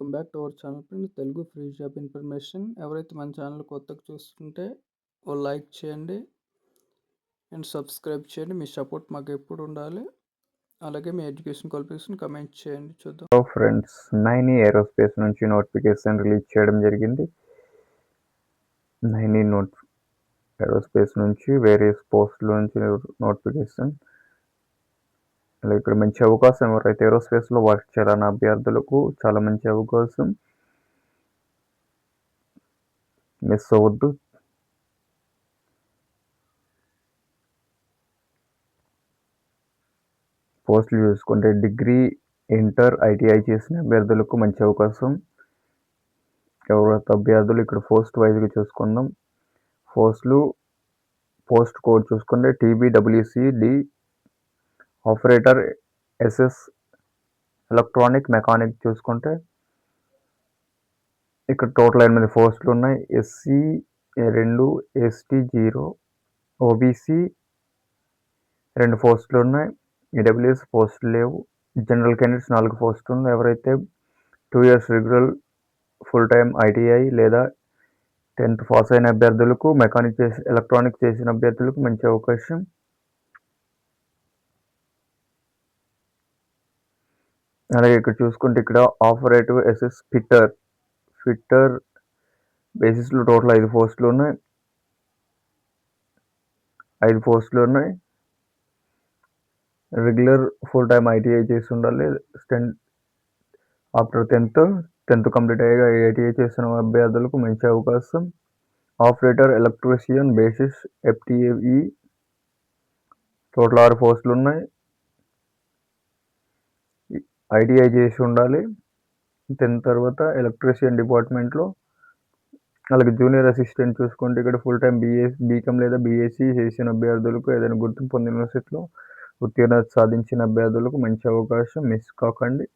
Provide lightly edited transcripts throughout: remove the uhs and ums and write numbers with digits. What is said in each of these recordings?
Welcome back to our channel friends. Telugu free job information. ఎవరైతే మన channel కొత్తగా చూస్తుంటే ఓ లైక్ చేయండి అండ్ సబ్స్క్రైబ్ చేయండి. మీ సపోర్ట్ మాకు ఎప్పుడు ఉండాలి. అలాగే మీ ఎడ్యుకేషన్ క్వాలిఫికేషన్ కమెంట్ చేయండి. చూద్దాం. హలో ఫ్రెండ్స్, 9E ఏరోస్పేస్ నుంచి నోటిఫికేషన్ రిలీజ్ చేయడం జరిగింది. 9E ఏరోస్పేస్ నుంచి వేరియస్ పోస్టుల నుంచి నోటిఫికేషన్. అలా ఇక్కడ మంచి అవకాశం, ఎవరైతే ఏరోస్పేస్లో వర్క్ చేయాలన్న అభ్యర్థులకు చాలా మంచి అవకాశం. మిస్ అవ్వద్దు. పోస్టులు చూసుకుంటే డిగ్రీ, ఇంటర్, ఐటీఐ చేసిన అభ్యర్థులకు మంచి అవకాశం. ఎవరైతే అభ్యర్థులు ఇక్కడ పోస్ట్ వైజ్గా చూసుకుందాం. పోస్ట్ కోడ్ చూసుకుంటే TBWC-D operator, SS electronic mechanic చూసుకుంటే ఇక్కడ టోటల్ 8 పోస్టులు ఉన్నాయి. SC 2, ST 0, OBC 2 పోస్టులు ఉన్నాయి. EWS పోస్టులు లేవు. జనరల్ క్యాండిడేట్స్ 4 పోస్టులు ఉన్నాయి. ఎవరైతే 2 years regular full time ITI లేదా 10th పాస్ అయిన అభ్యర్థులకు, ఎలక్ట్రానిక్ చేసిన అభ్యర్థులకు మంచి అవకాశం. అలాగే ఇక్కడ చూసుకుంటే ఇక్కడ ఆపరేటివ్, SS ఫిట్టర్ బేసిస్లో టోటల్ 5 పోస్టులు ఉన్నాయి. 5 పోస్టులు ఉన్నాయి. రెగ్యులర్ ఫుల్ టైం ITI చేసి ఉండాలి. ఆఫ్టర్ 10th కంప్లీట్ అయ్యాక ITI చేసిన అభ్యర్థులకు మంచి అవకాశం. Operator, electrician basis FTE total 6 పోస్టులు ఉన్నాయి. ITI చేసి ఉండాలి 10th తర్వాత ఎలక్ట్రీషియన్ డిపార్ట్మెంట్లో. అలాగే జూనియర్ అసిస్టెంట్ చూసుకుంటే ఇక్కడ ఫుల్ టైం BCom లేదా BSc చేసిన అభ్యర్థులకు, ఏదైనా గుర్తింపు పొందిన యూనివర్సిటీలో ఉత్తీర్ణత సాధించిన అభ్యర్థులకు మంచి అవకాశం. మిస్ కాకండి.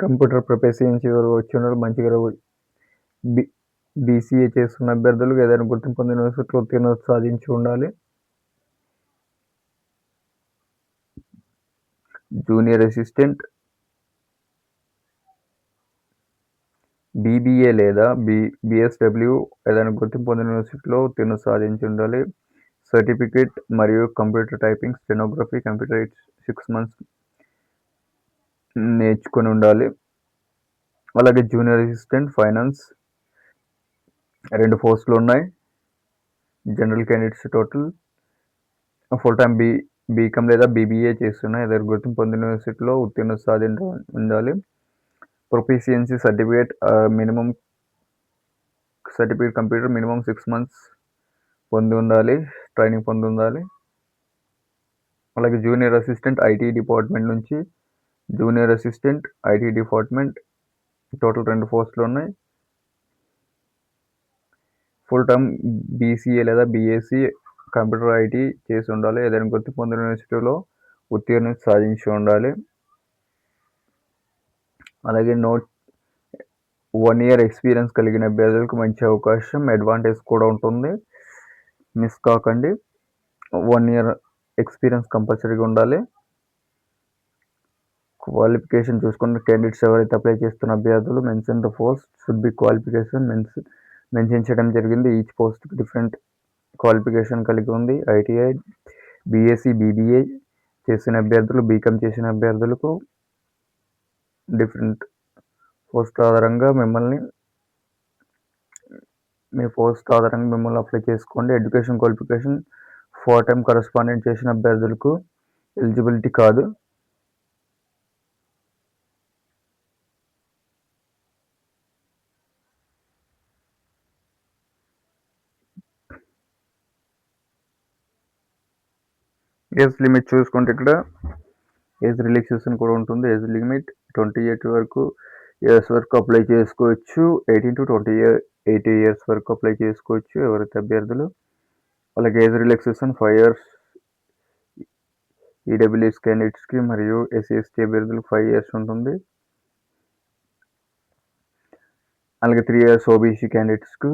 కంప్యూటర్ ప్రొఫెషియన్సీ ఎవరు వచ్చి ఉన్నారు, మంచిగా BCA చేస్తున్న అభ్యర్థులకు ఏదైనా గుర్తింపు పొందిన యూనివర్సిటీలో ఉత్తీర్ణత సాధించి ఉండాలి. జూనియర్ అసిస్టెంట్ BBA లేదా BSW ఏదైనా గుర్తింపు పొందిన యూనివర్సిటీలో ఉత్తీర్ణత సాధించి ఉండాలి. సర్టిఫికేట్ మరియు computer typing, stenography, computer 6 months నేర్చుకొని ఉండాలి. అలాగే జూనియర్ అసిస్టెంట్ ఫైనాన్స్ 2 పోస్టులు ఉన్నాయి. General candidates total full time BCom లేదా BBA చేస్తున్నాయి. ఏదైనా గుర్తింపు పొందిన యూనివర్సిటీలో ఉత్తీర్ణత సాధించి ఉండాలి. Proficiency certificate computer minimum 6 months పొంది ఉండాలి, ట్రైనింగ్ పొంది ఉండాలి. అలాగే జూనియర్ అసిస్టెంట్ IT డిపార్ట్మెంట్ నుంచి junior assistant IT department total 2 పోస్టులు ఉన్నాయి. ఫుల్ టైం BCA లేదా BSc కంప్యూటర్ IT చేసి ఉండాలి. ఏదైనా గుర్తింపు పొందిన యూనివర్సిటీలో ఉత్తీర్ణత సాధించి ఉండాలి. అలాగే 1 year ఎక్స్పీరియన్స్ కలిగిన అభ్యర్థులకు మంచి అవకాశం, అడ్వాంటేజ్ కూడా ఉంటుంది. మిస్ కాకండి. 1 year ఎక్స్పీరియన్స్ కంపల్సరీగా ఉండాలి. క్వాలిఫికేషన్ చూసుకున్న క్యాండిడేట్స్ ఎవరైతే అప్లై చేస్తున్న అభ్యర్థులు mention the post should be qualification mention చేయడం జరిగింది. ఈచ్ పోస్ట్కి డిఫరెంట్ క్వాలిఫికేషన్ కలిగి ఉంది. ITI, BSc, BBA చేసిన అభ్యర్థులు, BCom చేసిన అభ్యర్థులకు డిఫరెంట్ పోస్ట్ ఆధారంగా మిమ్మల్ని అప్లై చేసుకోండి. Education qualification full time correspondent చేసిన అభ్యర్థులకు ఎలిజిబిలిటీ కాదు. ఏజ్ లిమిట్ చూసుకుంటే ఇక్కడ ఏజ్ రిలాక్సేషన్ కూడా ఉంటుంది. ఏజ్ లిమిట్ 28 years వరకు అప్లై చేసుకోవచ్చు. 18 to 28 years వరకు అప్లై చేసుకోవచ్చు ఎవరైతే అభ్యర్థులు. అలాగే ఏజ్ రిలాక్సేషన్ 5 years EWS క్యాండిడేట్స్కి మరియు SC/ST అభ్యర్థులకు 5 years ఉంటుంది. అలాగే 3 years OBC క్యాండిడేట్స్కు,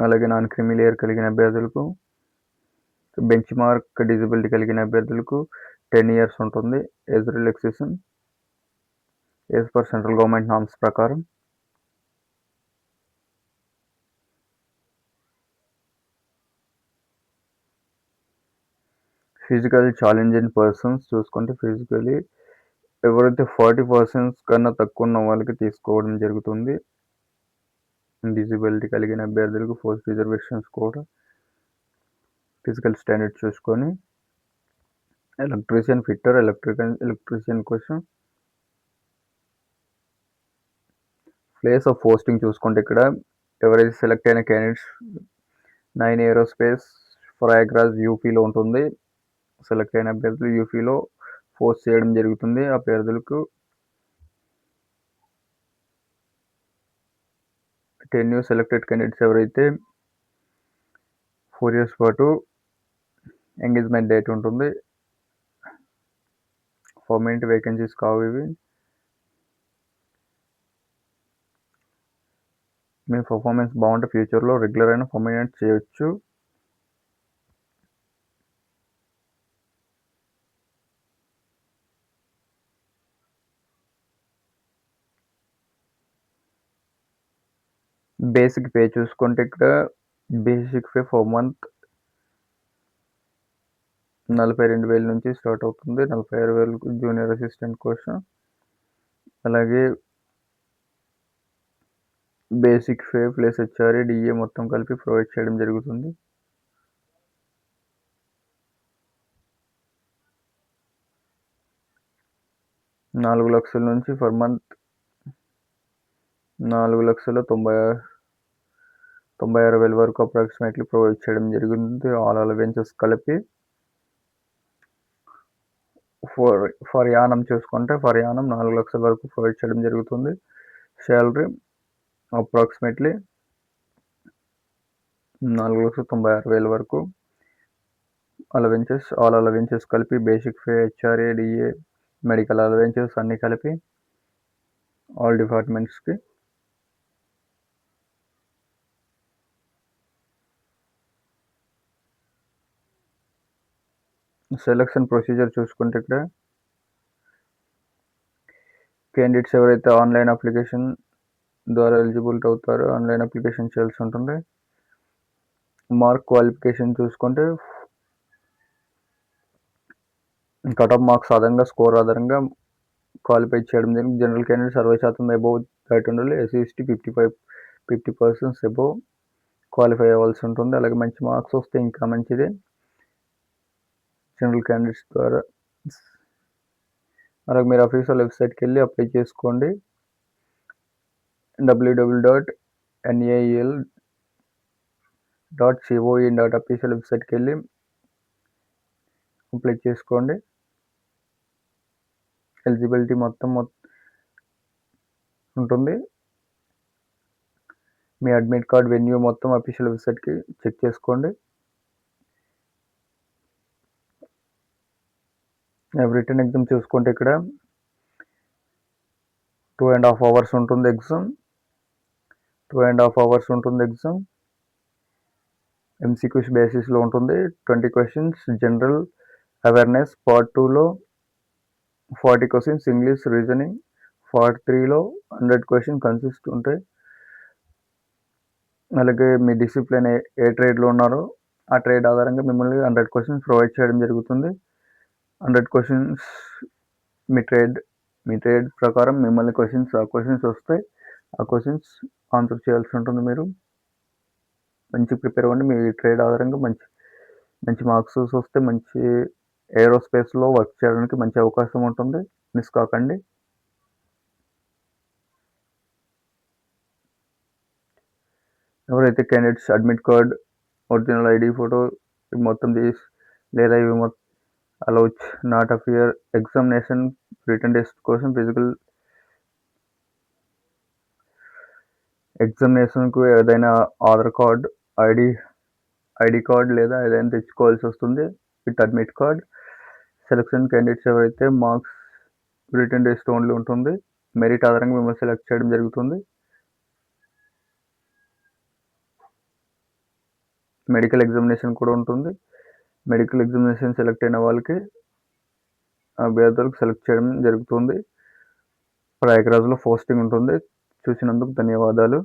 అలాగే నాన్ క్రిమిలియర్ కలిగిన అభ్యర్థులకు, బెంచ్ మార్క్ డిజబిలిటీ కలిగిన అభ్యర్థులకు 10 years ఉంటుంది. Age relaxation as per central government norms ప్రకారం. ఫిజికల్ ఛాలెంజింగ్ పర్సన్స్ చూసుకుంటే ఫిజికలీ ఎవరైతే 40% కన్నా తక్కువ ఉన్న వాళ్ళకి తీసుకోవడం జరుగుతుంది. డిజబిలిటీ కలిగిన అభ్యర్థులకు పోస్ట్ రిజర్వేషన్స్ కూడా ఫిజికల్ స్టాండర్డ్ చూసుకొని ఎలక్ట్రీషియన్, ఫిట్టర్, ఎలక్ట్రీషియన్ కోసం ప్లేస్ ఆఫ్ పోస్టింగ్ చూసుకుంటే ఇక్కడ ఎవరైతే సెలెక్ట్ అయిన క్యాండిడేట్స్ 9 ఏరోస్పేస్ ప్రయాగ్రాజ్ యూపీలో ఉంటుంది. సెలెక్ట్ అయిన అభ్యర్థులు యూపీలో పోస్ట్ చేయడం జరుగుతుంది. అభ్యర్థులకు 10 new సెలెక్టెడ్ క్యాండిడేట్స్ ఎవరైతే 4 years పాటు ఎంగేజ్మెంట్ డేట్ ఉంటుంది. పర్మనెంట్ వేకెన్సీస్ కావు ఇవి. మీ పర్ఫార్మెన్స్ బాగుంటే ఫ్యూచర్లో రెగ్యులర్ అయిన పర్మనెంట్ చేయొచ్చు. బేసిక్ పే చూసుకుంటే ఇక్కడ బేసిక్ పే ఫర్ మంత్ 42,000 నుంచి స్టార్ట్ అవుతుంది. 46,000 జూనియర్ అసిస్టెంట్ కోసం. అలాగే basic pay plus HRA DA మొత్తం కలిపి ప్రొవైడ్ చేయడం జరుగుతుంది. $4 లక్షల నుంచి పర్ మంత్ 4,96,000 వరకు అప్రాక్సిమేట్లీ ప్రొవైడ్ చేయడం జరుగుతుంది. ఆల్ అలవెన్సెస్ కలిపి. ఫర్ యానం చూసుకుంటే ఫర్ యానం 4 లక్షల వరకు ప్రొవైడ్ చేయడం జరుగుతుంది. శాలరీ అప్రాక్సిమేట్లీ 4,96,000 వరకు. అలవెన్సెస్ ఆల్ అలవెన్సెస్ కలిపి basic pay, HRA, DA, medical allowances అన్నీ కలిపి ఆల్ డిపార్ట్మెంట్స్కి. సెలక్షన్ ప్రొసీజర్ చూసుకుంటే ఇక్కడ క్యాండిడేట్స్ ఎవరైతే ఆన్లైన్ అప్లికేషన్ ద్వారా ఎలిజిబిలిటీ అవుతారో ఆన్లైన్ అప్లికేషన్ చేయాల్సి ఉంటుంది. మార్క్ క్వాలిఫికేషన్ చూసుకుంటే కట్ ఆఫ్ మార్క్స్ ఆధారంగా స్కోర్ ఆధారంగా క్వాలిఫై చేయడం జరిగింది. జనరల్ క్యాండిడేట్స్ 60% అబోవ్ దాటి ఉండాలి. ఎస్సీ ఎస్టీ 50% అబోవ్ క్వాలిఫై అవ్వాల్సి ఉంటుంది. అలాగే మంచి మార్క్స్ వస్తే ఇంకా మంచిది జనరల్ క్యాండిడేట్స్ ద్వారా. అలాగే మీరు అఫీషియల్ వెబ్సైట్కి వెళ్ళి అప్లై చేసుకోండి. www.nail.co.in అఫీషియల్ వెబ్సైట్కి వెళ్ళి అప్లై చేసుకోండి. ఎలిజిబిలిటీ మొత్తం ఉంటుంది. మీ అడ్మిట్ కార్డ్ వెన్యూ మొత్తం అఫీషియల్ వెబ్సైట్కి చెక్ చేసుకోండి. రిటర్న్ ఎగ్జామ్ చూసుకుంటే ఇక్కడ 2.5 hours ఉంటుంది ఎగ్జామ్. 2.5 hours ఉంటుంది ఎగ్జామ్. ఎంసీక్యూస్ బేసిస్లో ఉంటుంది. 20 questions జనరల్ అవేర్నెస్. పార్ట్ 2లో 40 questions ఇంగ్లీష్ రీజనింగ్. పార్ట్ 3లో 100 questions కన్సిస్ట్ ఉంటాయి. అలాగే మీ డిసిప్లిన్ ఏ ట్రేడ్లో ఉన్నారో ఆ ట్రేడ్ ఆధారంగా మిమ్మల్ని 100 questions ప్రొవైడ్ చేయడం జరుగుతుంది. 100 questions మీ ట్రేడ్ ప్రకారం మిమ్మల్ని క్వశ్చన్స్ వస్తాయి. ఆ క్వశ్చన్స్ ఆన్సర్ చేయాల్సి ఉంటుంది. మీరు మంచి ప్రిపేర్ అవ్వండి. మీ ట్రేడ్ ఆధారంగా మంచి మార్క్స్ వస్తే మంచి ఏరోస్పేస్లో వర్క్ చేయడానికి మంచి అవకాశం ఉంటుంది. మిస్ కాకండి. ఎవరైతే candidates admit card, original ID photo మొత్తం లేదా ఇవి allowed not appear examination written test కోసం ఫిజికల్ ఎగ్జామినేషన్కు ఏదైనా ఆధార్ కార్డ్, ఐడి కార్డ్ లేదా ఏదైనా తెచ్చుకోవాల్సి వస్తుంది with admit card. Selection candidates ఎవరైతే మార్క్స్ రిటర్న్ టెస్ట్ ఓన్లీ ఉంటుంది. మెరిట్ ఆధారంగా మిమ్మల్ని సెలెక్ట్ చేయడం జరుగుతుంది. మెడికల్ ఎగ్జామినేషన్ కూడా ఉంటుంది. మెడికల్ ఎగ్జామినేషన్ సెలెక్ట్ అయిన వాళ్ళకి అభ్యర్థులకు సెలెక్ట్ చేయడం జరుగుతుంది. ప్రయాగ్రాజ్లో పోస్టింగ్ ఉంటుంది. చూసినందుకు ధన్యవాదాలు.